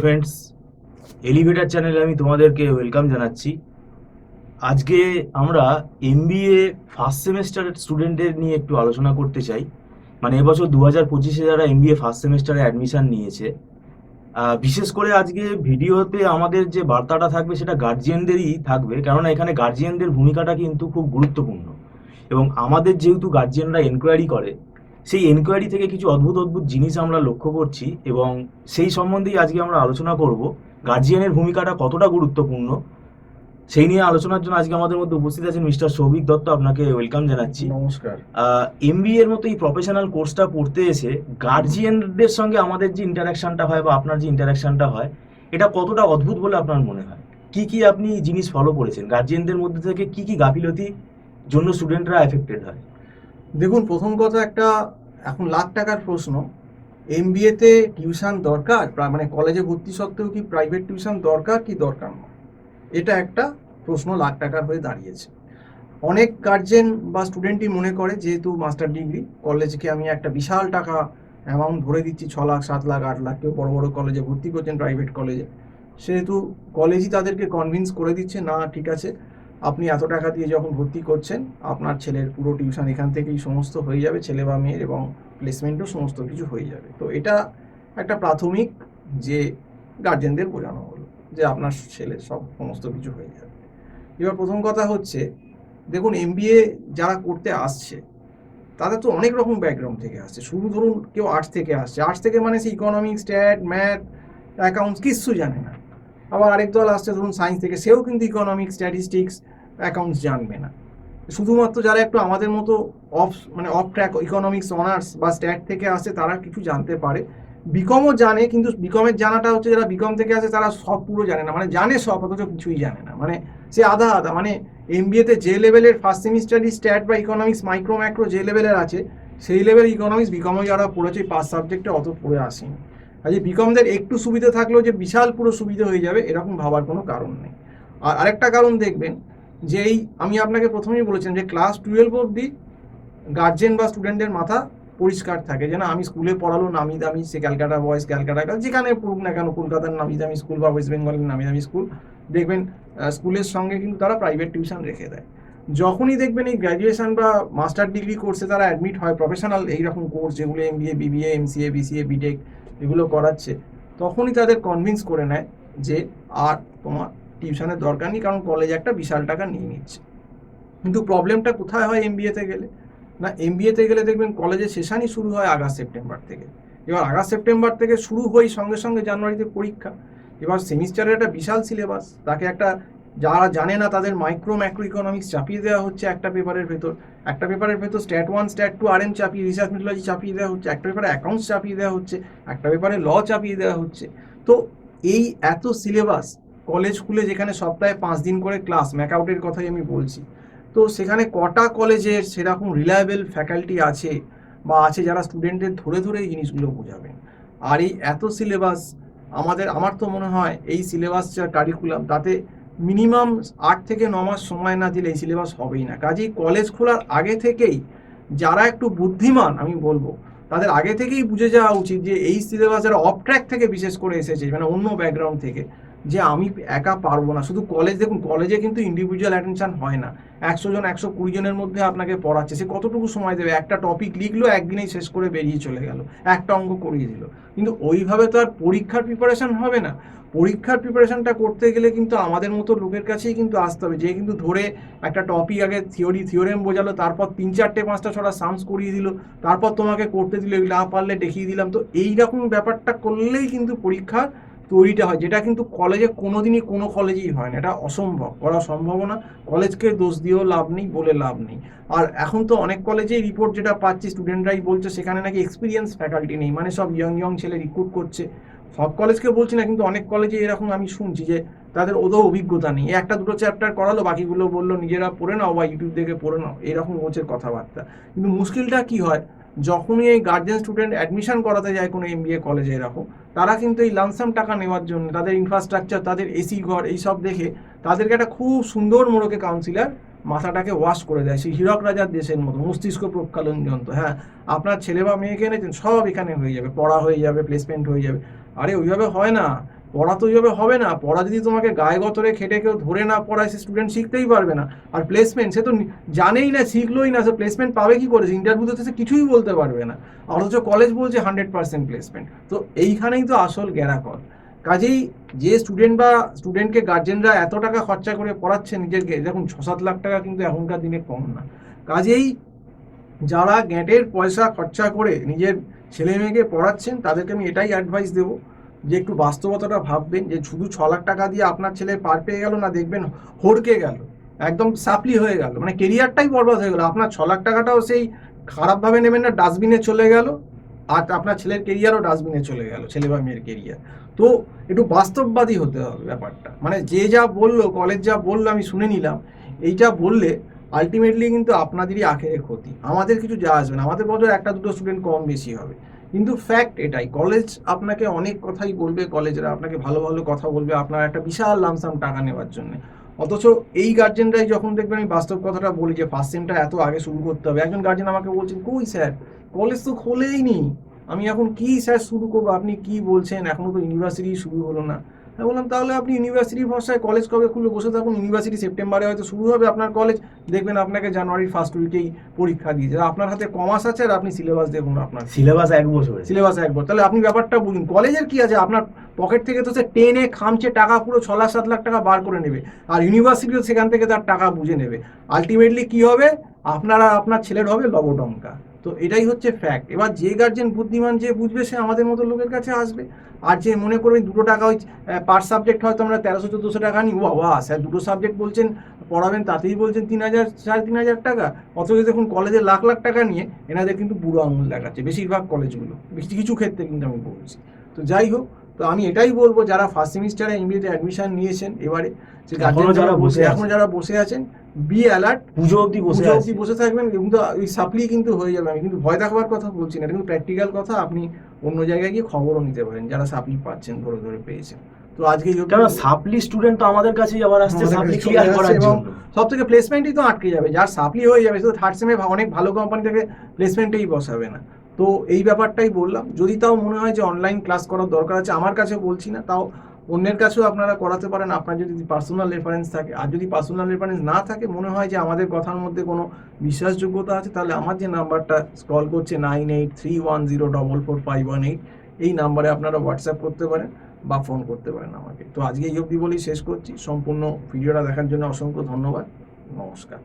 Friends, elevator চ্যানেলে আমি তোমাদেরকে ওয়েলকাম জানাচ্ছি। আজকে আমরা এমবিএ ফার্স্ট সেমেস্টারের স্টুডেন্টদের নিয়ে একটু আলোচনা করতে চাই। মানে এবছর 2025-এ যারা এমবিএ ফার্স্ট সেমেস্টারে অ্যাডমিশন নিয়েছে, বিশেষ করে আজকে ভিডিওতে আমাদের যে বার্তাটা থাকবে সেটা গার্জিয়ানদেরই থাকবে, কেননা এখানে গার্জিয়ানদের ভূমিকাটা কিন্তু খুব গুরুত্বপূর্ণ। এবং আমাদের যেহেতু গার্জিয়ানরা এনকোয়ারি করে, সেই এনকোয়ারি থেকে কিছু অদ্ভুত অদ্ভুত জিনিস আমরা লক্ষ্য করছি এবং সেই সম্বন্ধেই আজকে আমরা আলোচনা করব। গার্জিয়ানের ভূমিকাটা কতটা গুরুত্বপূর্ণ সেই নিয়ে আলোচনার জন্য আজকে আমাদের মধ্যে উপস্থিত আছেন মিস্টার সৌভিক দত্ত। আপনাকে ওয়েলকাম জানাচ্ছি। নমস্কার। এমবিএ এর মতো এই প্রফেশনাল কোর্সটা পড়তে এসে গার্জিয়ানদের সঙ্গে আমাদের যে ইন্টারাকশনটা হয় বা আপনার যে ইন্টারাকশনটা হয়, এটা কতটা অদ্ভুত বলে আপনার মনে হয়? কি কি আপনি জিনিস ফলো করেছেন? গার্জিয়ানদের মধ্যে থেকে কি কি গাফিলতির জন্য স্টুডেন্টরা এফেক্টেড হয়? দেখুন, প্রথম কথা, একটা এখন লাখ টাকার প্রশ্ন, এমবিএতে টিউশন দরকার? মানে কলেজে ভর্তি সত্ত্বেও কি প্রাইভেট টিউশন দরকার কি দরকার নয়? এটা একটা প্রশ্ন লাখ টাকার হয়ে দাঁড়িয়েছে। অনেক গার্জেন বা স্টুডেন্টই মনে করে যেহেতু মাস্টার ডিগ্রি, কলেজকে আমি একটা বিশাল টাকা অ্যামাউন্ট ধরে দিচ্ছি, 6 লাখ 7 লাখ 8 লাখ, কেউ বড় বড় কলেজে ভর্তি করছেন প্রাইভেট কলেজে, সেহেতু কলেজই তাদেরকে কনভিন্স করে দিচ্ছে, না ঠিক আছে, আপনি এত টাকা দিয়ে যখন ভর্তি করছেন আপনার ছেলের পুরো টিউশন এখান থেকেই সমস্ত হয়ে যাবে, ছেলে বা মেয়ের, এবং প্লেসমেন্টও সমস্ত কিছু হয়ে যাবে। তো এটা একটা প্রাথমিক যে গার্জেনদের বোঝানো হলো যে আপনার ছেলের সমস্ত কিছু হয়ে যাবে। এবার প্রথম কথা হচ্ছে, দেখুন, এমবিএ যারা করতে আসছে তাদের তো অনেক রকম ব্যাকগ্রাউন্ড থেকে আসছে। শুধু ধরুন কেউ আর্টস থেকে আসছে, আর্টস থেকে মানে সে ইকোনমিক্স, স্ট্যাট, ম্যাথ, অ্যাকাউন্টস কিচ্ছু জানে না। আবার আরেক দল আসছে ধরুন সায়েন্স থেকে, সেও কিন্তু ইকোনমিক্স, স্ট্যাটিস্টিক্স, অ্যাকাউন্টস জানবে না। শুধুমাত্র যারা একটু আমাদের মতো অফ ট্র্যাক ইকোনমিক্স অনার্স বা স্ট্যাট থেকে আসছে তারা কিছু জানতে পারে। বিকমও জানে, কিন্তু বিকমের জানাটা হচ্ছে, যারা বিকম থেকে আসে তারা সব পুরো জানে না, মানে জানে সব অথচ কিছুই জানে না, মানে সে আধা আধা। মানে এমবিএতে যে লেভেলের ফার্স্ট সেমিস্টারই স্ট্যাট বা ইকোনমিক্স মাইক্রো ম্যাক্রো যে লেভেলের আছে, সেই লেভেল ইকোনমিক্স বিকমও যারা পড়েছে 5 সাবজেক্টে অত পড়ে আসেনি। আজকে বিকমদের একটু সুবিধা থাকলেও যে বিশাল পুরো সুবিধা হয়ে যাবে এরকম ভাবার কোনো কারণ নেই। আর আরেকটা কারণ দেখবেন, যে এই আমি আপনাকে প্রথমেই বলেছিলাম যে ক্লাস 12 অবধি গার্জেন বা স্টুডেন্টের মাথা পরিষ্কার থাকে, যে না, আমি স্কুলে পড়ালো নামি দামি, সে ক্যালকাটা বয়েজ, ক্যালকাটা যেখানে পড়ুক না কেন, কলকাতার নামি দামি স্কুল বা ওয়েস্ট বেঙ্গলের নামি দামি স্কুল, দেখবেন স্কুলের সঙ্গে কিন্তু তারা প্রাইভেট টিউশন রেখে দেয়। যখনই দেখবেন এই গ্র্যাজুয়েশন বা মাস্টার ডিগ্রি কোর্সে তারা অ্যাডমিট হয়, প্রফেশনাল এইরকম কোর্স যেগুলো MBA, BBA, MCA, BCA, BTech এগুলো করাচ্ছে, তখনই তাদের কনভিন্স করে নেয় যে আর তোমার টিউশনের দরকার নেই, কারণ কলেজ একটা বিশাল টাকা নিয়ে নিচ্ছে। কিন্তু প্রবলেমটা কোথায় হয় এমবিএতে গেলে? না, এমবিএতে গেলে দেখবেন কলেজের সেশনই শুরু হয় আগস্ট সেপ্টেম্বর থেকে। এবার আগস্ট সেপ্টেম্বর থেকে শুরু হয়ে সঙ্গে সঙ্গে জানুয়ারিতে পরীক্ষা। এবার সেমিস্টারের একটা বিশাল সিলেবাস, তাকে একটা, যারা জানে না তাদের মাইক্রো ম্যাক্রো ইকোনমিক্স চাপিয়ে দেওয়া হচ্ছে একটা পেপারের ভেতর, একটা পেপারের ভেতর স্ট্যাট 1 স্ট্যাট 2 আরএম চাপিয়ে, রিসার্চ মেথোলজি চাপিয়ে দেওয়া হচ্ছে, একটা পেপারে অ্যাকাউন্টস চাপিয়ে দেওয়া হচ্ছে, একটা পেপারে ল চাপিয়ে দেওয়া হচ্ছে। তো এই এত সিলেবাস, কলেজ খুলে যেখানে সপ্তাহে 5 দিন করে ক্লাস, ম্যাকআউটের কথাই আমি বলছি, তো সেখানে কটা কলেজের সেরকম রিলায়েবল ফ্যাকাল্টি আছে বা আছে যারা স্টুডেন্টদের ধরে ধরে এই জিনিসগুলো বোঝাবেন? আর এই এত সিলেবাস, আমার তো মনে হয় এই সিলেবাস যা কারিকুলাম, তাতে মিনিমাম 8 থেকে 9 মাস সময় না দিলে এই সিলেবাস হবেই না। কাজেই কলেজ খোলার আগে থেকেই যারা একটু বুদ্ধিমান আমি বলবো, তাদের আগে থেকেই বুঝে যাওয়া উচিত যে এই সিলেবাস যারা অফ ট্র্যাক থেকে বিশেষ করে এসেছে, মানে অন্য ব্যাকগ্রাউন্ড থেকে, যে আমি একা পারবো না। শুধু কলেজ, দেখুন কলেজে কিন্তু ইন্ডিভিজুয়াল অ্যাটেনশন হয় না। 100 জন 120 জনের মধ্যে আপনাকে পড়াচ্ছে, সে কতটুকু সময় দেবে? একটা টপিক লিখলো, একদিনেই শেষ করে বেরিয়ে চলে গেল, একটা অঙ্ক করিয়ে দিল। কিন্তু ওইভাবে তো আর পরীক্ষার প্রিপারেশন হবে না। পরীক্ষার প্রিপারেশনটা করতে গেলে কিন্তু আমাদের মতো লোকের কাছেই কিন্তু আসতে হবে, যে কিন্তু ধরে একটা টপিক আগে থিওরেম বোঝালো, তারপর 3 4 5 6 সামস করিয়ে দিল, তারপর তোমাকে করতে দিল, না পারলে দেখিয়ে দিলাম। তো এইরকম ব্যাপারটা করলেই কিন্তু পরীক্ষার তৈরিটা হয়, যেটা কিন্তু কলেজে কোনোদিনই কোনো কলেজেই হয় না। এটা অসম্ভব, করা সম্ভব না। কলেজকে দোষ দিয়েও লাভ নেই, বলে লাভ নেই। আর এখন তো অনেক কলেজেই রিপোর্ট যেটা পাচ্ছি, স্টুডেন্টরাই বলছে সেখানে নাকি এক্সপিরিয়েন্স ফ্যাকাল্টি নেই, মানে সব ইয়ং ছেলে রিক্রুট করছে। সব কলেজকে বলছি না, কিন্তু অনেক কলেজে এরকম আমি শুনছি যে তাদের ওদের অভিজ্ঞতা নেই, একটা দুটো চ্যাপ্টার করালো, বাকিগুলো বললো নিজেরা পড়ে নাও বা ইউটিউব দেখে পড়ে নাও, এরকম হচ্ছে কথাবার্তা। কিন্তু মুশকিলটা কি হয়, যখনই এই গার্জেন স্টুডেন্ট অ্যাডমিশন করাতে যায় কোনো এমবিএ কলেজে এরকম, তারা কিন্তু এই লামসাম টাকা নেওয়ার জন্য, তাদের ইনফ্রাস্ট্রাকচার, তাদের এসি ঘর এইসব দেখে তাদেরকে একটা খুব সুন্দর মোড়কে কাউন্সিলার মাথাটাকে ওয়াশ করে দেয়, সেই হীরক রাজার দেশের মতো মস্তিষ্ক প্রক্ষালন যন্ত্র। হ্যাঁ, আপনার ছেলে বা মেয়েকে এনেছেন, সব এখানে হয়ে যাবে, পড়া হয়ে যাবে, প্লেসমেন্ট হয়ে যাবে। আরে ওইভাবে হয় না। পড়া তো ওইভাবে হবে না। পড়া যদি তোমাকে গায়ে গতরে খেটে কেউ ধরে না পড়ায়, সে স্টুডেন্ট শিখতেই পারবে না। আর প্লেসমেন্ট, সে তো জানেই না, শিখলোই না, সে প্লেসমেন্ট পাবে কি করে? ইন্টারভিউতে সে কিছুই বলতে পারবে না, অথচ কলেজ বলছে 100% প্লেসমেন্ট। তো এইখানেই তো আসল গ্যারাকল। কাজেই যে স্টুডেন্ট বা স্টুডেন্টকে গার্জেনরা এত টাকা খরচা করে পড়াচ্ছে নিজেকে, দেখুন 6-7 লাখ টাকা কিন্তু এখনকার দিনে কম না। কাজেই যারা গ্যাটের পয়সা খরচা করে নিজের ছেলে মেয়েকে পড়াচ্ছেন, তাদেরকে আমি এটাই অ্যাডভাইস দেবো যে একটু বাস্তবতাটা ভাববেন, যে শুধু 6 লাখ টাকা দিয়ে আপনার ছেলে পার পেয়ে গেল না, দেখবেন হড়কে গেল, একদম সাপ্লি হয়ে গেল, মানে কেরিয়ারটাই বরবাদ হয়ে গেল। আপনার 6 লাখ টাকাটাও সেই খারাপভাবে নেবেন না, ডাস্টবিনে চলে গেল, আর আপনার ছেলের কেরিয়ারও ডাস্টবিনে চলে গেল, ছেলে বা মেয়ের কেরিয়ার। তো একটু বাস্তববাদী হতে হবে ব্যাপারটা, মানে যে যা বললো, কলেজ যা বললো আমি শুনে নিলাম, এইটা বললে আলটিমেটলি কিন্তু আপনাদেরই আখেরে ক্ষতি, আমাদের কিছু যা আসবে না। আমাদের বছর 1-2 স্টুডেন্ট কম বেশি হবে, কিন্তু ফ্যাক্ট এটাই, কলেজ আপনাকে অনেক কথাই বলবে, কলেজরা আপনাকে ভালো ভালো কথা বলবে আপনার একটা বিশাল লামসাম টাকা নেওয়ার জন্য। অথচ এই গার্জেনরাই যখন দেখবেন আমি বাস্তব কথাটা বলি যে ফার্স্ট সেমটা এত আগে শুরু করতে হবে, একজন গার্জেন আমাকে বলছেন, কই স্যার কলেজ তো খোলেই নি, আমি এখন কি স্যার শুরু করবো, আপনি কি বলছেন, এখনো তো ইউনিভার্সিটি শুরু হলো না। আমি বললাম তাহলে আপনি ইউনিভার্সিটি ভরসায় কলেজ কবে খুলে বসে থাকুন, ইউনিভার্সিটি সেপ্টেম্বরে হয়তো শুরু হবে আপনার কলেজ, দেখবেন আপনাকে জানুয়ারির ফার্স্ট উইকেই পরীক্ষা দিয়েছে, আপনার হাতে কমাস আছে আর আপনি সিলেবাস দেখুন, আপনার সিলেবাস 1 বছরে। সিলেবাস একবার, তাহলে আপনি ব্যাপারটা বুঝুন, কলেজের কি আছে, আপনার পকেট থেকে তো সে টেনে খামচে টাকা পুরো 6-7 লাখ টাকা বার করে নেবে, আর ইউনিভার্সিটিও সেখান থেকে তার টাকা বুঝে নেবে। আলটিমেটলি কি হবে, আপনার আর আপনার ছেলের হবে লবডঙ্কা। তো এটাই হচ্ছে ফ্যাক্ট। এবার যে গার্জেন বুদ্ধিমান, যে বুঝবে, সে আমাদের মতো লোকের কাছে আসবে। আর যে মনে করবেন 2 টাকা ওই পার সাবজেক্ট হয়তো আমরা 1300-1400 টাকা নিই, বাবা স্যার 2 সাবজেক্ট বলছেন পড়াবেন, তাতেই বলছেন 3,000-3,500 টাকা, অথচ দেখুন কলেজে লাখ লাখ টাকা নিয়ে এনাদের কিন্তু বুড়ো আঙুল দেখাচ্ছে বেশিরভাগ কলেজগুলো, কিছু কিছু ক্ষেত্রে কিন্তু আমি বলছি। তো যাই হোক, তো আমি এটাই বলবো, যারা ফার্স্ট সেমিস্টারে এমবিএতে অ্যাডমিশন নিয়েছেন এবারে, যে গার্জেন যারা বসে আছেন, বি অ্যালার্ট, পুজো অবধি বসে থাকবেন, কিন্তু ওই সাপ্লি কিন্তু হয়ে যাবে। আমি কিন্তু ভয় দেখাবার কথা বলছি না, এটা কিন্তু প্র্যাকটিক্যাল কথা। আপনি অন্য জায়গায় গিয়ে খবরও নিতে পারেন, যারা সাপ্লি পাচ্ছেন, ধরে ধরে পেয়েছেন। তো আজকে কারণ সাপ্লি স্টুডেন্ট তো আমাদের কাছেই আবার আসছে সাপ্লি ক্লিয়ার করার জন্য, সব থেকে প্লেসমেন্টই তো আটকে যাবে, যার সাপ্লি হয়ে যাবে সে তো থার্ড সেমে অনেক ভালো কোম্পানি থেকে প্লেসমেন্টেই বসাবে না। তো এই ব্যাপারটাই বললাম, যদি তাও মনে হয় যে অনলাইন ক্লাস করার দরকার আছে, আমার কাছে বলছি না, তাও অন্যের কাছেও আপনারা করাতে পারেন, আপনার যদি পার্সোনাল রেফারেন্স থাকে। আর যদি পার্সোনাল রেফারেন্স না থাকে, মনে হয় যে আমাদের কথার মধ্যে কোনো বিশ্বাসযোগ্যতা আছে, তাহলে আমার যে নাম্বারটা স্ক্রল করছে 9831044518, এই নাম্বারে আপনারা হোয়াটসঅ্যাপ করতে পারেন বা ফোন করতে পারেন আমাকে। তো আজকে এই অবধি বলেই শেষ করছি। সম্পূর্ণ ভিডিওটা দেখার জন্য অসংখ্য ধন্যবাদ। নমস্কার।